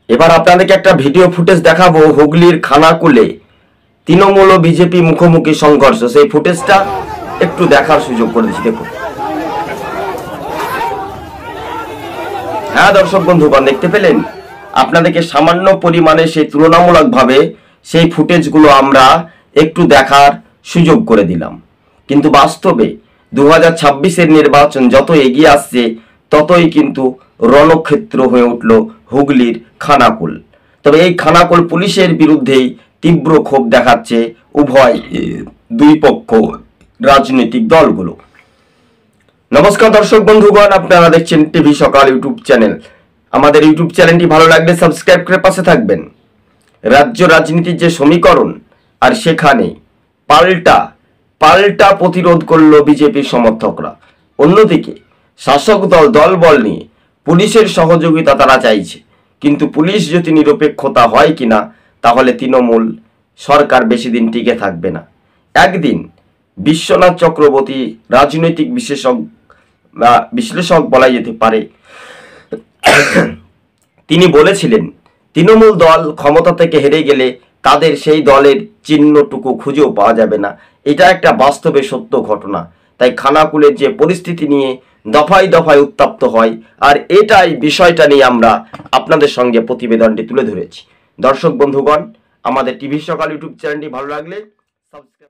এবার আপনাদেরকে একটা ভিডিও ফুটেজ দেখাবো হুগলির খানাকুলে তৃণমূল ও বিজেপি মুখোমুখি সংঘর্ষ। সেই ফুটেজটা একটু দেখার সুযোগ করে দিচ্ছি, দেখুন। হ্যাঁ দর্শক বন্ধুগণ, দেখতে পেলেন? আপনাদেরকে সামান্য পরিমাণে সেই তুলনামূলকভাবে সেই ফুটেজগুলো আমরা একটু দেখার সুযোগ করে দিলাম। কিন্তু বাস্তবে 2026-এর নির্বাচন যত এগিয়ে আসছে ততই কিন্তু রণক্ষেত্র হয়ে উঠল হুগলির খানাকুল। তবে এই খানাকুল পুলিশের বিরুদ্ধেই তীব্র ক্ষোভ দেখাচ্ছে উভয় দুই পক্ষ রাজনৈতিক দলগুলো। নমস্কার দর্শক বন্ধুগণ, আপনারা দেখছেন টিভি সকাল ইউটিউব চ্যানেল। আমাদের ইউটিউব চ্যানেলটি ভালো লাগলে সাবস্ক্রাইব করে পাশে থাকবেন। রাজ্য রাজনীতির যে সমীকরণ, আর সেখানে পাল্টা প্রতিরোধ করল বিজেপির সমর্থকরা। অন্যদিকে শাসক দলবল নিয়ে পুলিশের সহযোগিতা তারা চাইছে, কিন্তু পুলিশ যদি নিরপেক্ষতা হয় কিনা তাহলে তৃণমূল সরকার বেশি দিন টিকে থাকবে না। একদিন বিশ্বনাথ চক্রবর্তী, রাজনৈতিক বিশ্লেষক বলা যেতে পারে, তিনি বলেছিলেন তৃণমূল দল ক্ষমতা থেকে হেরে গেলে তাদের সেই দলের চিহ্নটুকু খুঁজেও পাওয়া যাবে না। এটা একটা বাস্তবে সত্য ঘটনা। তাই খানাকুলের যে পরিস্থিতি নিয়ে দফায় দফায় উত্তপ্ত হয়, আর এটাই বিষয়টা নিয়ে আমরা আপনাদের সঙ্গে প্রতিবেদনটি তুলে ধরেছি। দর্শক বন্ধুগণ, আমাদের টিভি সকাল ইউটিউব চ্যানেলটি ভালো লাগলে সাবস্ক্রাইব